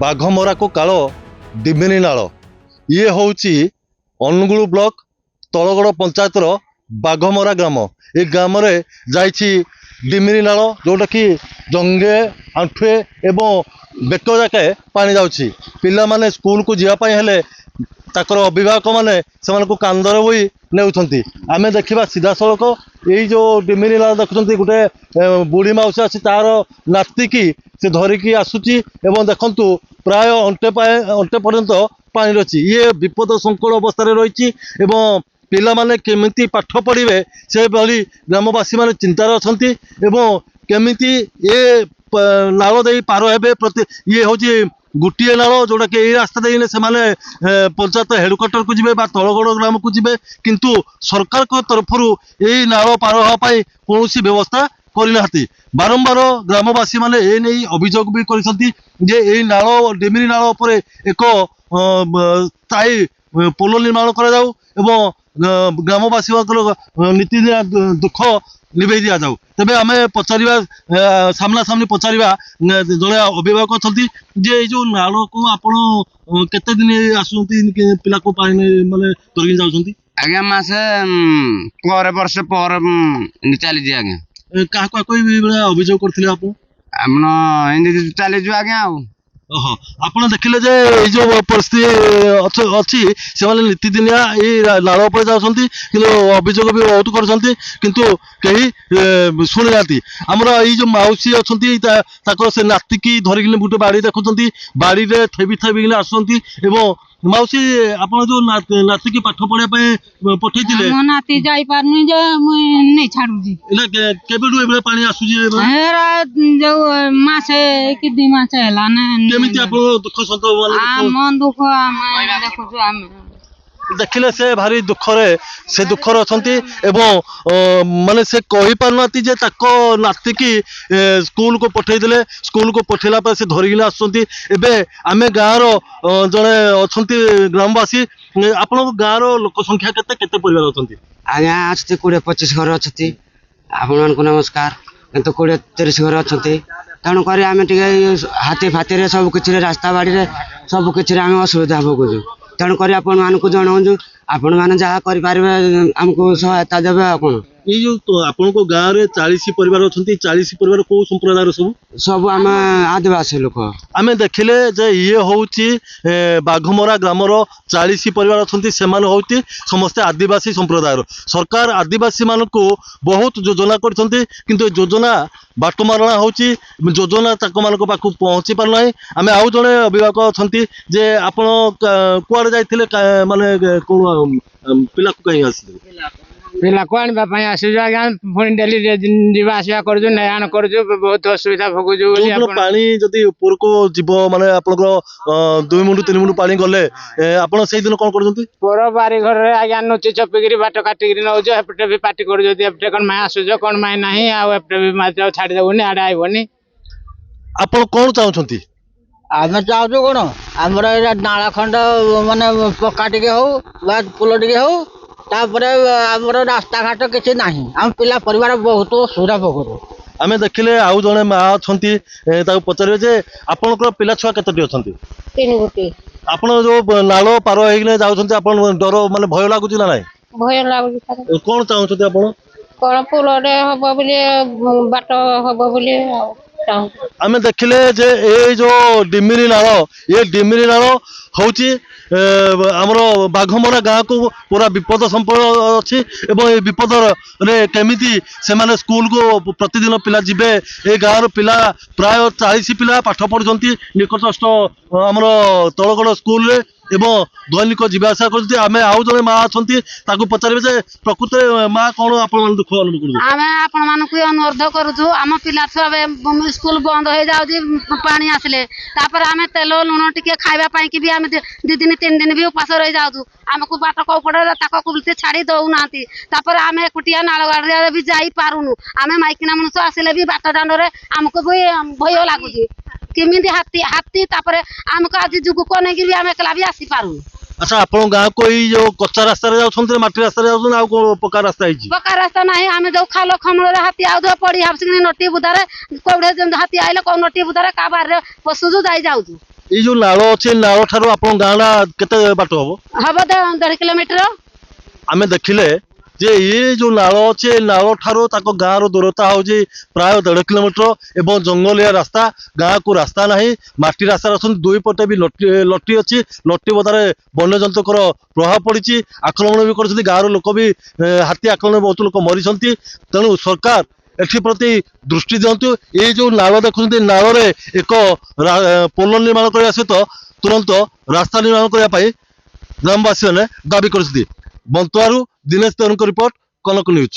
बाघमरा को काल डिमिनी नाल ये हूँ अनुगुल ब्लॉक तलगड़ पंचायतर बाघमरा ग्राम ये ग्राम रे जाइछि डिमिनी नाल जोटा कि जंगे आंठुए एवं बेक जाके पानी जाउछि पिला माने स्कूल को जीवाई हेले ताकर अभिभावक माने से कांदर बोई नेउछंती आमे देखिबा सीधा सड़क यही जो डिमिनी नाल देखुछंती गोटे बुढ़ी माउसी आसी तार नाती की से धरिकी आसुची एवं देखंतु प्राय अंटे पर्यंत पानी रही ये विपद संकट अवस्था रही पिला माने केमिति पाठ पढ़िबे से भली ग्रामवासी माने चिंतार अछंती एवं केमिति ये नाल दे पार हेबे प्रति ये होची गोटे नाल जोटा कि रास्ता देने से पंचायत हेडक्वार्टर को जीवे तलगड़ ग्राम को जीवे किंतु सरकार को तरफ यही नाल पार होगापाई कौन व्यवस्था करना बारंबार ग्रामवासी माने ए नहीं अभियोग भी कर नाल डिमिनी नाल उपर एक स्थायी पोल निर्माण कर ग्रामवासी नीतिदिनिया दुख निभे दि जाऊ तेज आम पचार सामना सामनी पचार जड़े अभिभावक अच्छा जे जो नाल को आपण केते दिन आसुंती पिला को पानी माने तोरिक जाउछंती आज्ञा मासे पर वर्ष पर चली आज्ञा क्या कोई अभियोग करथिले आपण आपण चली आज्ञा ओहो आपण देखिले जे ए जो परिस्थिति अच्छी से माने नीतिदिनिया ये नाल उपर जाउछंती किंतु अभियोग भी बहुत करछंती किंतु कहीं शुणी नाती हमर ए जो माउसी अछंती ताको से नाती की धरिकिने गुटे बाड़ी देखुछंती बाड़ी रे थेबी थेबी आसुछंती एवं माउसी आपण जो नाती की पाठ पढ़ा पे पठैतिले मो नाती जाई पारनी जे मुई नै छाडू जी एला केबेडू एबे पानी आसुजी हेरा जो मासे कि दी मासे हला ने केमिति आपण दुख संत वाला मन दुख हम देखु छु हम देखिले से भारी दुखरे से दुखर अछंती एवं माने से कहि पारनाती जे ताको नाती की स्कूल को पठै देले स्कूल को पठेला पर से धरिगिला आसुंती एबे आमे गाँव रो जणे अछंती ग्रामवासी आपन गाँव रो लोक संख्या केते केते परिवार अछंती आज्ञा आज 20-25 घर अछंती आपन को नमस्कार किंतु 20-30 घर अछंती तेणु कर आम हाथी फाती सब किसी रास्ता बाड़ी सब किसी आम असुविधा भोगुचु तेणुक आपण मानक जनाऊँ आपण मैंने जहाँ करें आमको सहायता देवे आपण ये जो आपण को गाँव रे 40 परिवार अछंती 40 परिवार को संप्रदायर सब आम आदिवासी लोक आमे देखिले जे ये होउची बाघमरा ग्रामर 40 परिवार अछंती सेमान होउती समस्त आदिवासी संप्रदायर सरकार आदिवासी मानक बहुत योजना करछंती किंतु योजना बाटमारणा होउची योजना ताको मानक पाखु पहुंची पार नाही आमे आउ जणे अभिभावक अछंती जे आपण कुआडे जाइथिले माने कोन पिला को कहीं आसी पिला को आने आसु आज्ञा पुणी डेली जावा आसा कर नयान कर बहुत असुविधा भोगुचु पानी जदि ऊपर को जीव माने आपनकर 2 मुंड 3 मुंड पानी गले आपण सेही दिन कोन करजंती पोर बारी घर रे आज्ञा नोची चपिगिरी बाट काटिगिरी नउजो एपटे भी पार्टी कर जदी एपटे कोन माय आसुजो कोन माय नाही आ एपटे भी माय छाडी देबोनी आडा आइबोनी आपण कोन चाहछंती आमे चाहछु कोन हमर नाला खंड माने पक्का टिके हो बा पुल टिके हो तापरे हमर रास्ता घाट किछि नाही हम पिला परिवार बहुत सुरा भोगरो आमे देखिले आउ जणे मा अछंती ताको पचारे जे आपनकर पिला छुआ केतटी अछंती 3 गोटी आपण जो नालो पार हेगले जाउछंती आपण डर माने भय लागुची ना नाही भय लागुची सर कोन चाहछंती आपण कोन पुल रे हबो बोले बाट हबो बोले आमे देखिले जे ए जो डिमिनी नाल ये डिमिनी नाल होची आमर बाघमरा गाँ को पूरा विपद संपद अच्छी एवं ये विपद रे केमिति से माने स्कूल को प्रतिदिन पिला जीवे ए गाँव पिला प्राय 40 पिला पाठ पढ़ुंट निकटस्थ आमर तलगड़ स्कूल रे एवं दैनिक जीवासा कर आम आउ जड़े माँ अच्छा पचारे जे प्रकृत माँ कौन आप दुख अनुभव आम आपण मानक अनुरोध करूँ आम पिला छुआ स्कूल बंद हो जाऊँगी पानी आसिले आम तेल लुण टी खावाई कि भी आम 2 दिन 3 दिन भी उपास रही जाऊँ आमको बाट कौपड़े छाड़ी दौना आम एकुटिया नालगाड़ भी जाई पारुनु आम माइकिना मनुष्य आसिले भी बाट दाण्ड आमको भी भय लगुच केमी हाथी हाथी आमको आज जुग को नहीं आम एकला भी आसी पारुनु अच्छा आप गाँव को जो कच्चा रास्ता जाऊँ माटी रास्ता जाऊँ पक्का रास्ता पक्का रास्ता ना आम जो खाल खमल हाथी आउ पड़ी हाफसिक नटी बुदारे कौड़े हाथी आइले कौ नटी बुदारे का बारे पशुजु जाई जाऊँ ଏଇ ଯୋଉ ନାଳ ଅଛି ନାଳ ଠାରୁ ଆପଣଙ୍କ ଗାଁଟା କେତେ ବାଟ ହବ? ହବ 1.5 କିଲୋମିଟର। ଆମେ ଦେଖିଲେ ଯେ ଇଏ ଯୋଉ ନାଳ ଅଛି ଏ ନାଳ ଠାରୁ ତାଙ୍କ ଗାଁର ଦୂରତା ହଉଛି ପ୍ରାୟ 1.5 କିଲୋମିଟର ଏବଂ ଜଙ୍ଗଲିଆ ରାସ୍ତା, ଗାଁକୁ ରାସ୍ତା ନାହିଁ, ମାଟି ରାସ୍ତାରେ ଅଛନ୍ତି, ଦୁଇ ପଟେ ବି ଲଟି ଅଛି, ଲଟି ବଦାରେ ବନ୍ୟଜନ୍ତୁଙ୍କର ପ୍ରଭାବ ପଡିଛି, ଆକ୍ରମଣ ବି କରିଛନ୍ତି, ଗାଁର ଲୋକ ବି ହାତୀ ଆକ୍ରମଣ ବହୁତ ଲୋକ ମରିଛନ୍ତି। ତେଣୁ ସରକାର ଏଥିପ୍ରତି ଦୃଷ୍ଟି ଦିଅନ୍ତୁ। ଏଇ ଯୋଉ ନାଳ ଦେଖୁଛନ୍ତି ନାଳରେ ଏକ ପୋଲ ନିର୍ମାଣ କରିବା ସହିତ ତୁରନ୍ତ ରାସ୍ତା ନିର୍ମାଣ କରିବା ପାଇଁ ଗ୍ରାମବାସୀମାନେ ଦାବି କରିଛନ୍ତି। ବନ୍ତୁଆରୁ ଦିନେଶ ଦେଓଙ୍କ ରିପୋର୍ଟ, କନକ ନ୍ୟୁଜ୍।